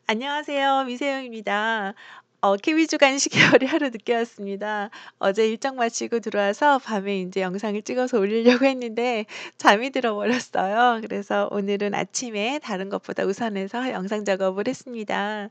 안녕하세요. 미세영입니다. 키위 주간 시계열이 하루 늦게 왔습니다. 어제 일정 마치고 들어와서 밤에 인제 영상을 찍어서 올리려고 했는데 잠이 들어 버렸어요. 그래서 오늘은 아침에 다른 것보다 우선해서 영상 작업을 했습니다.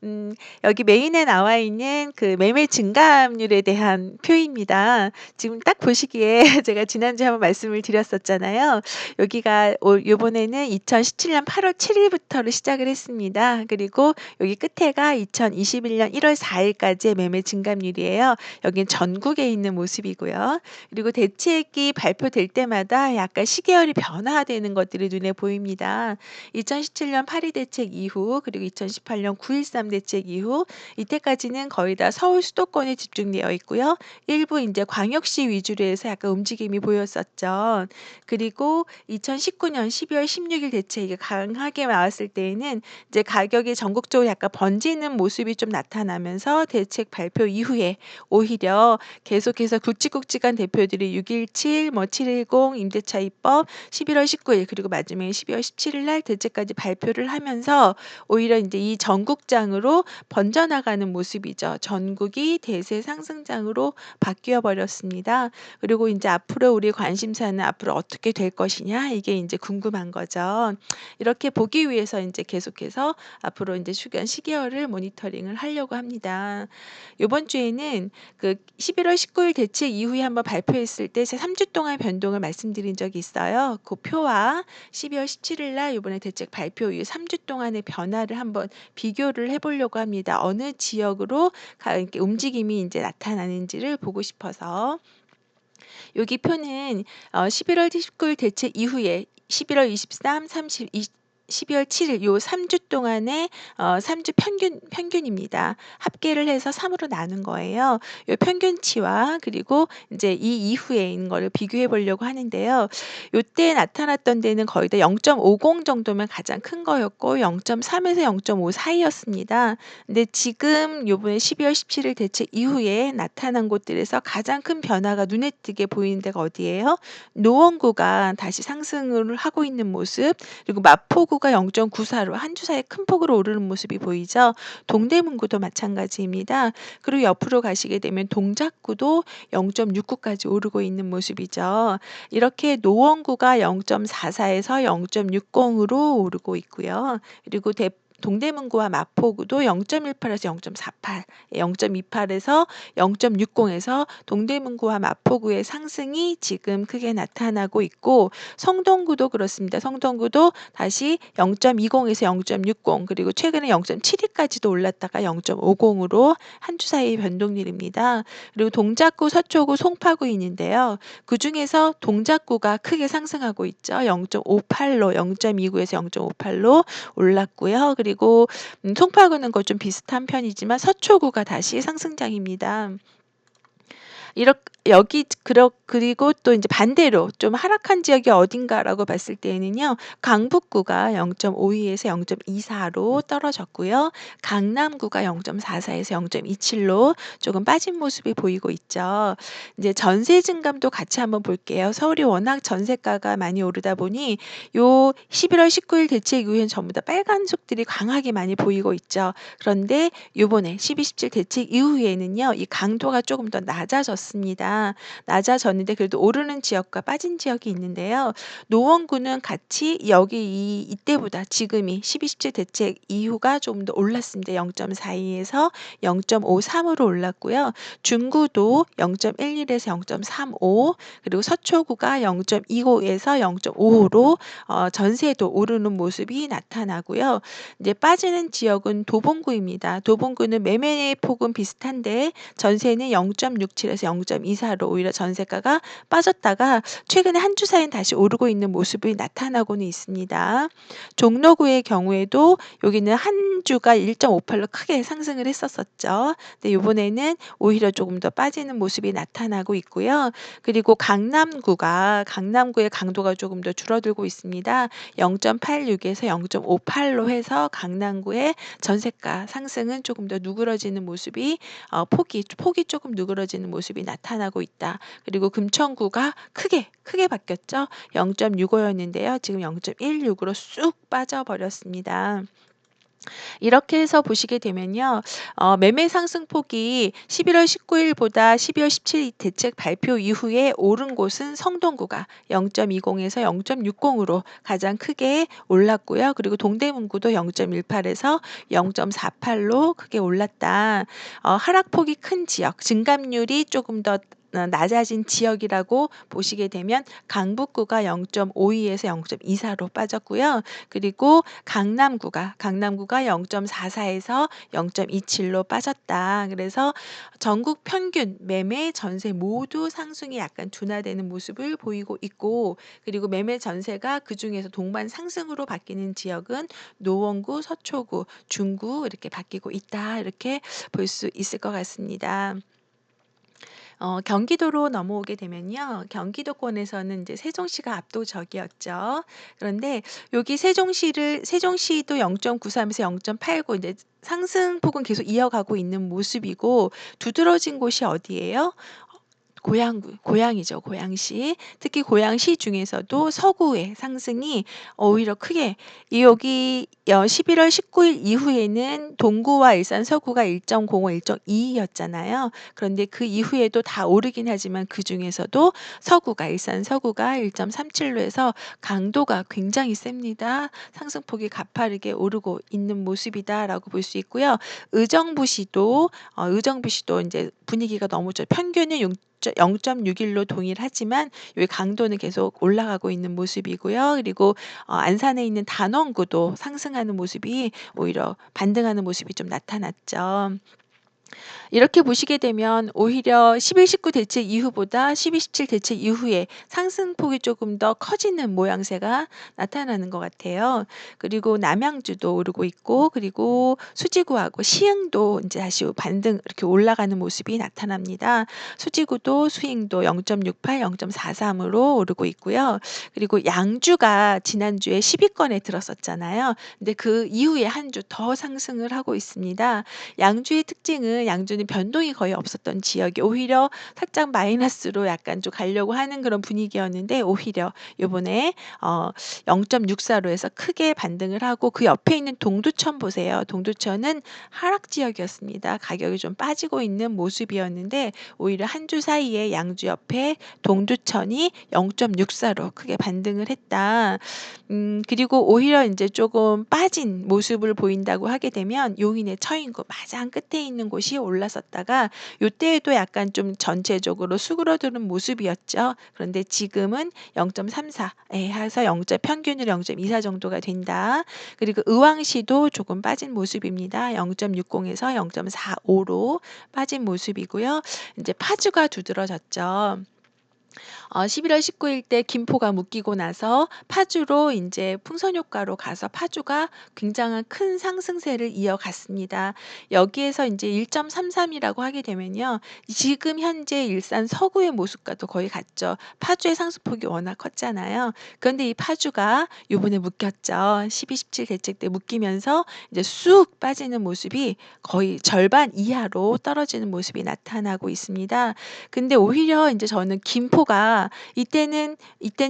음 여기 메인에 나와 있는 그 매매 증가함률에 대한 표입니다. 지금 딱 보시기에 제가 지난주에 한번 말씀을 드렸었잖아요. 여기가 요번에는 2017년 8월 7 일부터를 시작을 했습니다. 그리고 여기 끝에가 2021년 1월 4 일까지의 매매 증감률이에요. 여긴 전국에 있는 모습이고요. 그리고 대책이 발표될 때마다 약간 시계열이 변화되는 것들이 눈에 보입니다. 2017년 8.2 대책 이후 그리고 2018년 9.13 대책 이후 이때까지는 거의 다 서울 수도권에 집중되어 있고요. 일부 인제 광역시 위주로 해서 약간 움직임이 보였었죠. 그리고 2019년 12월 16일 대책이 강하게 나왔을 때에는 이제 가격이 전국적으로 약간 번지는 모습이 좀 나타나면서 대책 발표 이후에 오히려 계속해서 굵직굵직한 대표들이 6.17 뭐 7.10 임대차 입법 11월 19일 그리고 마지막에 12월 17일 날 대책까지 발표를 하면서 오히려 인제 이 전국장으로 번져나가는 모습이죠. 전국이 대세 상승장으로 바뀌어 버렸습니다. 그리고 인제 앞으로 우리 관심사는 앞으로 어떻게 될 것이냐 이게 인제 궁금한 거죠. 이렇게 보기 위해서 인제 계속해서 앞으로 인제 주간 시계열을 모니터링을 하려고 합니다. 요번 주에는 그 11월 19일 대책 이후에 한번 발표했을 때 제 3주 동안 변동을 말씀드린 적이 있어요. 그 표와 12월 17일 날 요번에 대책 발표 이후 3주 동안의 변화를 한번 비교를 해 보려고 합니다. 어느 지역으로 이렇게 움직임이 인제 나타나는지를 보고 싶어서. 여기 표는 11월 19일 대책 이후에 11월 23, 30, 12월 7일 요 3주 동안의 3주 평균입니다. 합계를 해서 3 으로 나눈 거예요. 요 평균치와 그리고 인제 이 이후에 있는 거를 비교해 보려고 하는데요. 요때 나타났던 데는 거의 다 0.50 정도면 가장 큰 거였고 0.3 에서 0.5 사이였습니다. 근데 지금 요번에 12월 17일 대책 이후에 나타난 곳들에서 가장 큰 변화가 눈에 띄게 보이는 데가 어디예요? 노원구가 다시 상승을 하고 있는 모습, 그리고 마포구가 0.94로 한 주 사이에 큰 폭으로 오르는 모습이 보이죠. 동대문구도 마찬가지입니다. 그리고 옆으로 가시게 되면 동작구도 0.69까지 오르고 있는 모습이죠. 이렇게 노원구가 0.44에서 0.60으로 오르고 있고요. 그리고 동대문구와 마포구도 0.18에서 0.48, 0.28에서 0.60에서 동대문구와 마포구의 상승이 지금 크게 나타나고 있고 성동구도 그렇습니다. 성동구도 다시 0.20에서 0.60 그리고 최근에 0.72까지도 올랐다가 0.50으로 한 주 사이의 변동률입니다. 그리고 동작구, 서초구, 송파구 있는데요. 그중에서 동작구가 크게 상승하고 있죠. 0.58로 0.29에서 0.58로 올랐고요. 그리고 송파구는 좀 비슷한 편이지만 서초구가 다시 상승장입니다. 이렇 여기 그리고 또 인제 반대로 좀 하락한 지역이 어딘가라고 봤을 때에는요. 강북구가 0.52에서 0.24로 떨어졌고요. 강남구가 0.44에서 0.27로 조금 빠진 모습이 보이고 있죠. 인제 전세 증감도 같이 한번 볼게요. 서울이 워낙 전세가가 많이 오르다 보니 요 11월 19일 대책 이후에는 전부 다 빨간 속들이 강하게 많이 보이고 있죠. 그런데 요번에 12, 17 대책 이후에는요. 이 강도가 조금 더 낮아졌습니다. 낮아졌는데 그래도 오르는 지역과 빠진 지역이 있는데요. 노원구는 같이 여기 이때보다 지금이 12, 17 대책 이후가 좀 더 올랐습니다. 0.42에서 0.53으로 올랐고요. 중구도 0.11에서 0.35 그리고 서초구가 0.25에서 0.55로 전세도 오르는 모습이 나타나고요. 이제 빠지는 지역은 도봉구입니다. 도봉구는 매매 폭은 비슷한데 전세는 0.67에서 0.24로 오히려 전세가가 빠졌다가 최근에 한 주 사이엔 다시 오르고 있는 모습이 나타나고는 있습니다. 종로구의 경우에도 여기는 한 주가 1.58로 크게 상승을 했었었죠. 근데 요번에는 오히려 조금 더 빠지는 모습이 나타나고 있고요. 그리고 강남구의 강도가 조금 더 줄어들고 있습니다. 0.86에서 0.58로 해서 강남구의 전세가 상승은 조금 더 누그러지는 모습이 폭이 조금 누그러지는 모습이 나타나고 있다. 그리고 금천구가 크게 바뀌었죠. 0.65였는데요. 지금 0.16으로 쑥 빠져버렸습니다. 이렇게 해서 보시게 되면요. 매매 상승폭이 11월 19일 보다 12월 17일 대책 발표 이후에 오른 곳은 성동구가 0.20 에서 0.60 으로 가장 크게 올랐고요. 그리고 동대문구도 0.18 에서 0.48 로 크게 올랐다. 하락폭이 큰 지역, 증감률이 조금 더 낮아진 지역이라고 보시게 되면 강북구가 0.52에서 0.24로 빠졌고요. 그리고 강남구가 0.44에서 0.27로 빠졌다. 그래서 전국 평균 매매 전세 모두 상승이 약간 둔화되는 모습을 보이고 있고, 그리고 매매 전세가 그중에서 동반 상승으로 바뀌는 지역은 노원구, 서초구, 중구 이렇게 바뀌고 있다. 이렇게 볼 수 있을 것 같습니다. 경기도로 넘어오게 되면요. 경기도권에서는 이제 세종시가 압도적이었죠. 그런데 여기 세종시도 0.93에서 0.89 이제 상승폭은 계속 이어가고 있는 모습이고, 두드러진 곳이 어디예요? 고양이죠, 고양시. 특히 고양시 중에서도 서구의 상승이 오히려 크게 여기 11월 19일 이후에는 동구와 일산 서구가 1.05, 1.22였잖아요. 그런데 그 이후에도 다 오르긴 하지만 그중에서도 일산 서구가 1.37로 해서 강도가 굉장히 셉니다. 상승폭이 가파르게 오르고 있는 모습이다라고 볼 수 있고요. 의정부시도 이제 분위기가 너무 좋 평균은 0.61로 동일하지만 여기 강도는 계속 올라가고 있는 모습이고요. 그리고 안산에 있는 단원구도 상승하는 모습이 오히려 반등하는 모습이 좀 나타났죠. 이렇게 보시게 되면 오히려 11, 19 대책 이후보다 12, 17 대책 이후에 상승폭이 조금 더 커지는 모양새가 나타나는 것 같아요. 그리고 남양주도 오르고 있고, 그리고 수지구하고 시흥도 이제 다시 반등 이렇게 올라가는 모습이 나타납니다. 수지구도 수익도 0.68, 0.43으로 오르고 있고요. 그리고 양주가 지난주에 10위권에 들었었잖아요. 근데 그 이후에 한 주 더 상승을 하고 있습니다. 양주는 변동이 거의 없었던 지역이 오히려 살짝 마이너스로 약간 좀 가려고 하는 그런 분위기였는데, 오히려 요번에 0.64로 해서 크게 반등을 하고, 그 옆에 있는 동두천 보세요. 동두천은 하락 지역이었습니다. 가격이 좀 빠지고 있는 모습이었는데 오히려 한 주 사이에 양주 옆에 동두천이 0.64로 크게 반등을 했다. 그리고 오히려 이제 조금 빠진 모습을 보인다고 하게 되면 용인의 처인구 가장 끝에 있는 곳이 올랐었다가 요때에도 약간 좀 전체적으로 수그러드는 모습이었죠. 그런데 지금은 0.34에 해서 평균으로 0.24 정도가 된다. 그리고 의왕시도 조금 빠진 모습입니다. 0.60에서 0.45로 빠진 모습이고요. 이제 파주가 두드러졌죠. 11월 19일 때 김포가 묶이고 나서 파주로 인제 풍선 효과로 가서 파주가 굉장한 큰 상승세를 이어갔습니다. 여기에서 인제 1.33이라고 하게 되면요. 지금 현재 일산 서구의 모습과도 거의 같죠. 파주의 상승폭이 워낙 컸잖아요. 그런데 이 파주가 요번에 묶였죠. 12, 17 대책 때 묶이면서 이제 쑥 빠지는 모습이 거의 절반 이하로 떨어지는 모습이 나타나고 있습니다. 근데 오히려 인제 저는 김포가 이때는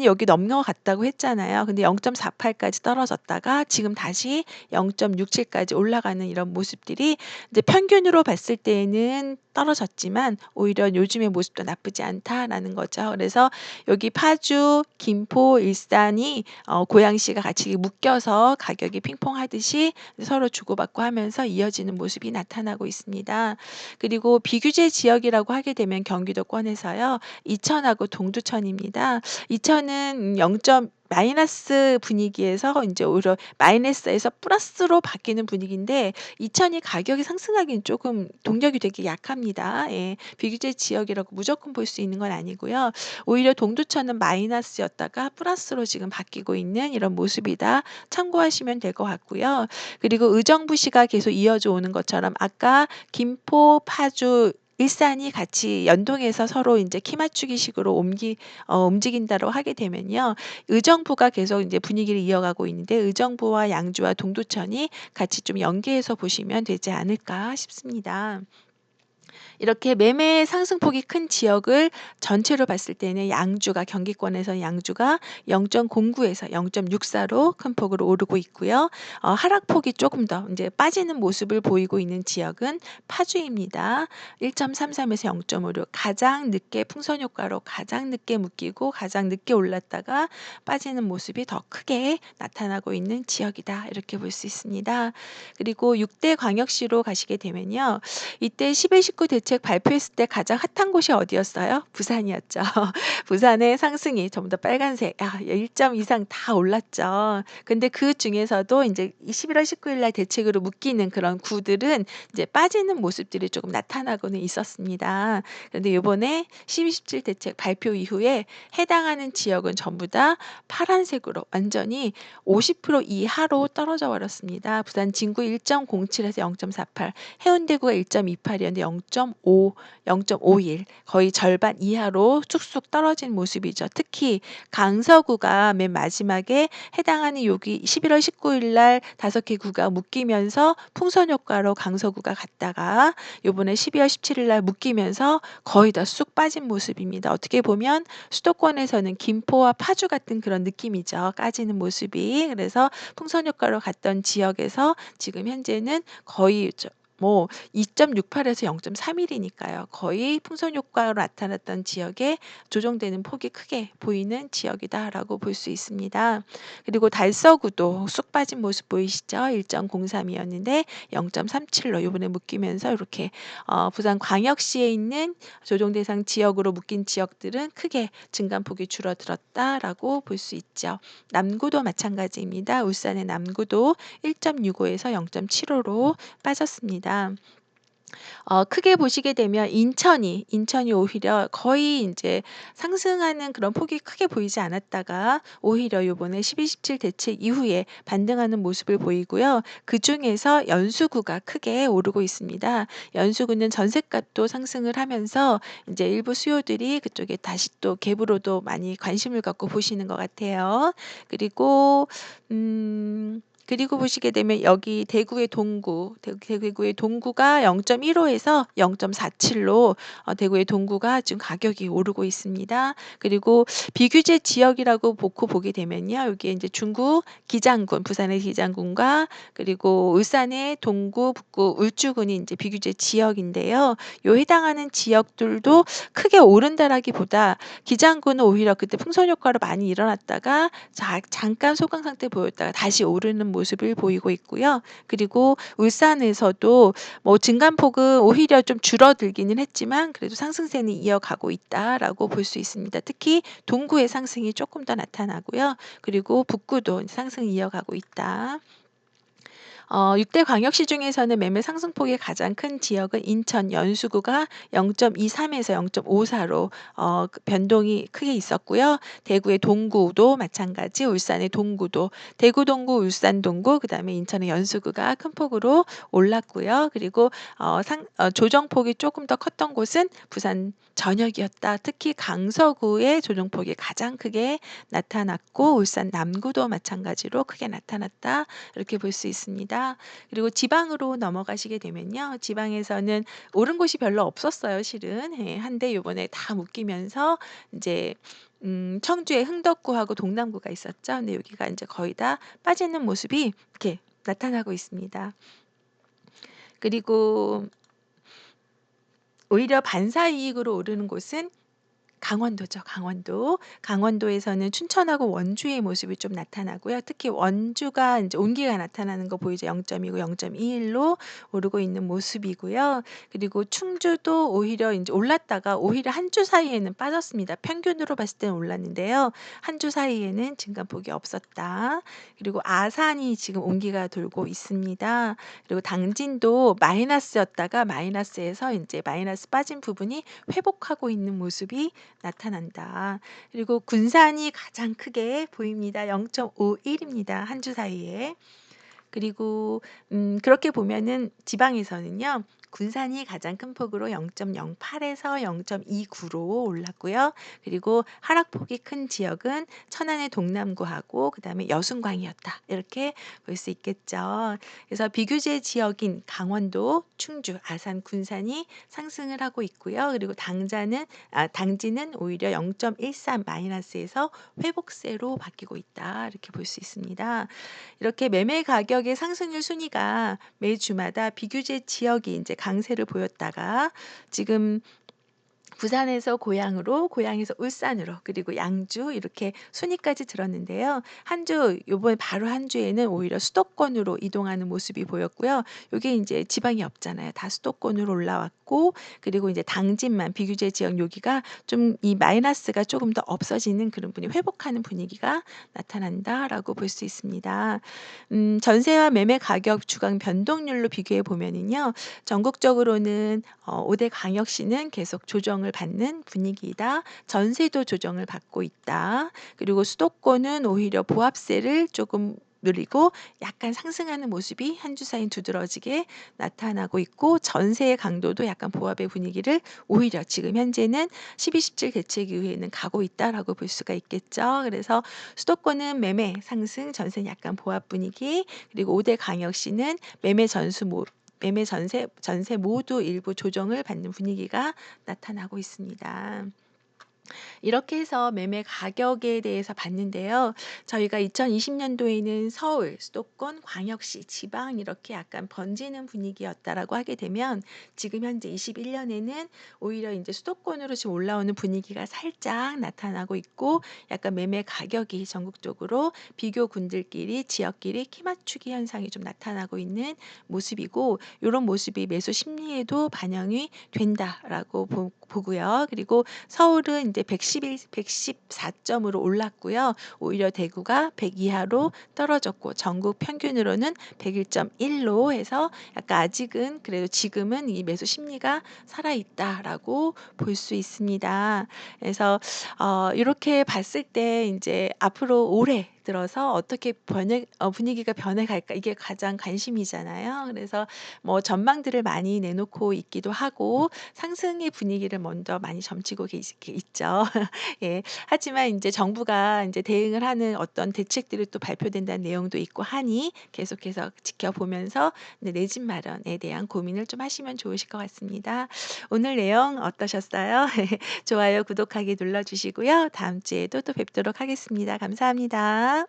여기 넘어갔다고 했잖아요. 근데 0.48까지 떨어졌다가 지금 다시 0.67까지 올라가는 이런 모습들이 이제 평균으로 봤을 때에는 떨어졌지만 오히려 요즘의 모습도 나쁘지 않다라는 거죠. 그래서 여기 파주, 김포, 일산이 고양시가 같이 묶여서 가격이 핑퐁하듯이 서로 주고받고 하면서 이어지는 모습이 나타나고 있습니다. 그리고 비규제 지역이라고 하게 되면 경기도권에서요. 이천하고 동두천입니다. 이천은 0. 마이너스 분위기에서 인제 오히려 마이너스에서 플러스로 바뀌는 분위기인데, 이천이 가격이 상승하기는 쪼금 동력이 되게 약합니다. 예. 비규제 지역이라고 무조건 볼 수 있는 건 아니고요. 오히려 동두천은 마이너스였다가 플러스로 지금 바뀌고 있는 이런 모습이다. 참고하시면 될 것 같고요. 그리고 의정부시가 계속 이어져 오는 것처럼 아까 김포, 파주, 일산이 같이 연동해서 서로 인제 키 맞추기 식으로 움직인다고 하게 되면요. 의정부가 계속 인제 분위기를 이어가고 있는데 의정부와 양주와 동두천이 같이 좀 연계해서 보시면 되지 않을까 싶습니다. 이렇게 매매 상승폭이 큰 지역을 전체로 봤을 때는 양주가 경기권에서는 양주가 0.09에서 0.64로 큰 폭으로 오르고 있고요. 하락폭이 조금 더 이제 빠지는 모습을 보이고 있는 지역은 파주입니다. 1.33에서 0.56 가장 늦게 풍선 효과로 가장 늦게 묶이고 가장 늦게 올랐다가 빠지는 모습이 더 크게 나타나고 있는 지역이다. 이렇게 볼 수 있습니다. 그리고 6대 광역시로 가시게 되면요. 이때 11.19 대책 발표했을 때 가장 핫한 곳이 어디였어요? 부산이었죠. 부산의 상승이 전부 다 빨간색, 1점 이상 다 올랐죠. 근데 그 중에서도 이제 11월 19일 날 대책으로 묶이는 그런 구들은 이제 빠지는 모습들이 조금 나타나고는 있었습니다. 그런데 요번에 12.17 대책 발표 이후에 해당하는 지역은 전부 다 파란색으로 완전히 50% 이하로 떨어져 버렸습니다. 부산 진구 1.07에서 0.48, 해운대구가 1.28이었는데 0.5, 0.51 거의 절반 이하로 쑥쑥 떨어진 모습이죠. 특히 강서구가 맨 마지막에 해당하는 여기 11월 19일 날 5개 구가 묶이면서 풍선 효과로 강서구가 갔다가 요번에 12월 17일 날 묶이면서 거의 다 쑥 빠진 모습입니다. 어떻게 보면 수도권에서는 김포와 파주 같은 그런 느낌이죠. 까지는 모습이. 그래서 풍선 효과로 갔던 지역에서 지금 현재는 거의 뭐 2.68에서 0.31이니까요. 거의 풍선 효과로 나타났던 지역에 조정되는 폭이 크게 보이는 지역이다라고 볼 수 있습니다. 그리고 달서구도 쑥 빠진 모습 보이시죠? 1.03이었는데 0.37로 이번에 묶이면서 이렇게 부산 광역시에 있는 조정 대상 지역으로 묶인 지역들은 크게 증감폭이 줄어들었다라고 볼 수 있죠. 남구도 마찬가지입니다. 울산의 남구도 1.65에서 0.75로 빠졌습니다. 크게 보시게 되면 인천이 오히려 거의 인제 상승하는 그런 폭이 크게 보이지 않았다가 오히려 요번에 12.17 대책 이후에 반등하는 모습을 보이고요. 그중에서 연수구가 크게 오르고 있습니다. 연수구는 전셋값도 상승을 하면서 인제 일부 수요들이 그쪽에 다시 또 갭으로도 많이 관심을 갖고 보시는 것 같아요. 그리고 그리고 보시게 되면 여기 대구의 동구, 대구의 동구가 0.15에서 0.47로 대구의 동구가 지금 가격이 오르고 있습니다. 그리고 비규제 지역이라고 놓고 보게 되면요. 여기에 이제 중구 기장군, 부산의 기장군과 그리고 울산의 동구, 북구, 울주군이 이제 비규제 지역인데요. 요 해당하는 지역들도 크게 오른다라기보다 기장군은 오히려 그때 풍선 효과로 많이 일어났다가 잠깐 소강 상태 보였다가 다시 오르는 모습을 보이고 있고요. 그리고 울산에서도 뭐 증감폭은 오히려 좀 줄어들기는 했지만 그래도 상승세는 이어가고 있다라고 볼 수 있습니다. 특히 동구의 상승이 조금 더 나타나고요. 그리고 북구도 상승이 이어가고 있다. 6대 광역시 중에서는 매매 상승폭이 가장 큰 지역은 인천 연수구가 0.23에서 0.54로 그 변동이 크게 있었고요. 대구의 동구도 마찬가지, 울산의 동구도, 대구 동구, 울산 동구, 그다음에 인천의 연수구가 큰 폭으로 올랐고요. 그리고 조정폭이 조금 더 컸던 곳은 부산 전역이었다. 특히 강서구의 조정폭이 가장 크게 나타났고 울산 남구도 마찬가지로 크게 나타났다. 이렇게 볼 수 있습니다. 그리고 지방으로 넘어가시게 되면요. 지방에서는 오른 곳이 별로 없었어요, 실은. 예, 한데 요번에 다 묶이면서 이제 청주의 흥덕구하고 동남구가 있었죠. 근데 여기가 이제 거의 다 빠지는 모습이 이렇게 나타나고 있습니다. 그리고 오히려 반사 이익으로 오르는 곳은 강원도죠. 강원도. 강원도에서는 춘천하고 원주의 모습이 좀 나타나고요. 특히 원주가 이제 온기가 나타나는 거 보이죠. 0.2고 0.21로 오르고 있는 모습이고요. 그리고 충주도 오히려 이제 올랐다가 오히려 한 주 사이에는 빠졌습니다. 평균으로 봤을 때는 올랐는데요. 한 주 사이에는 증감폭이 없었다. 그리고 아산이 지금 온기가 돌고 있습니다. 그리고 당진도 마이너스였다가 마이너스에서 이제 마이너스 빠진 부분이 회복하고 있는 모습이 나타난다. 그리고 군산이 가장 크게 보입니다. 0.51입니다. 한 주 사이에. 그리고 그렇게 보면은 지방에서는요. 군산이 가장 큰 폭으로 0.08에서 0.29로 올랐고요. 그리고 하락폭이 큰 지역은 천안의 동남구하고 그다음에 여순광이었다. 이렇게 볼 수 있겠죠. 그래서 비규제 지역인 강원도, 충주, 아산, 군산이 상승을 하고 있고요. 그리고 당지는 오히려 0.13 마이너스에서 회복세로 바뀌고 있다. 이렇게 볼 수 있습니다. 이렇게 매매 가격의 상승률 순위가 매 주마다 비규제 지역이 이제 강세를 보였다가 지금 부산에서 고향으로, 고향에서 울산으로, 그리고 양주 이렇게 순위까지 들었는데요. 한 주, 요번 바로 한 주에는 오히려 수도권으로 이동하는 모습이 보였고요. 요게 이제 지방이 없잖아요. 다 수도권으로 올라왔고, 그리고 이제 당진만 비규제 지역 여기가 좀 이 마이너스가 조금 더 없어지는 그런 회복하는 분위기가 나타난다라고 볼 수 있습니다. 전세와 매매 가격 주간 변동률로 비교해 보면은요. 전국적으로는 5대 광역시는 계속 조정을 받는 분위기이다. 전세도 조정을 받고 있다. 그리고 수도권은 오히려 보합세를 조금 누리고 약간 상승하는 모습이 한 주 사이 두드러지게 나타나고 있고 전세의 강도도 약간 보합의 분위기를 오히려 지금 현재는 12.17 개최 이후에는 가고 있다라고 볼 수가 있겠죠. 그래서 수도권은 매매 상승, 전세는 약간 보합 분위기, 그리고 5대 광역시는 매매 전세 모두 일부 조정을 받는 분위기가 나타나고 있습니다. 이렇게 해서 매매 가격에 대해서 봤는데요. 저희가 2020년도에는 서울, 수도권, 광역시, 지방 이렇게 약간 번지는 분위기였다라고 하게 되면 지금 현재 21년에는 오히려 이제 수도권으로 지금 올라오는 분위기가 살짝 나타나고 있고 약간 매매 가격이 전국적으로 비교군들끼리 지역끼리 키 맞추기 현상이 좀 나타나고 있는 모습이고 이런 모습이 매수 심리에도 반영이 된다라고 보고요. 그리고 서울은 이제 114점으로 올랐고요. 오히려 대구가 100 이하로 떨어졌고 전국 평균으로는 101.1로 해서 약간 아직은 그래도 지금은 이 매수 심리가 살아있다라고 볼 수 있습니다. 그래서 이렇게 봤을 때 이제 앞으로 올해 들어서 어떻게 분위기가 변해갈까 이게 가장 관심이잖아요. 그래서 뭐 전망들을 많이 내놓고 있기도 하고 상승의 분위기를 먼저 많이 점치고 있죠. 예. 하지만 이제 정부가 이제 대응을 하는 어떤 대책들이 또 발표된다는 내용도 있고 하니 계속해서 지켜보면서 내 집 마련에 대한 고민을 좀 하시면 좋으실 것 같습니다. 오늘 내용 어떠셨어요? 좋아요, 구독하기 눌러주시고요. 다음 주에도 또 뵙도록 하겠습니다. 감사합니다.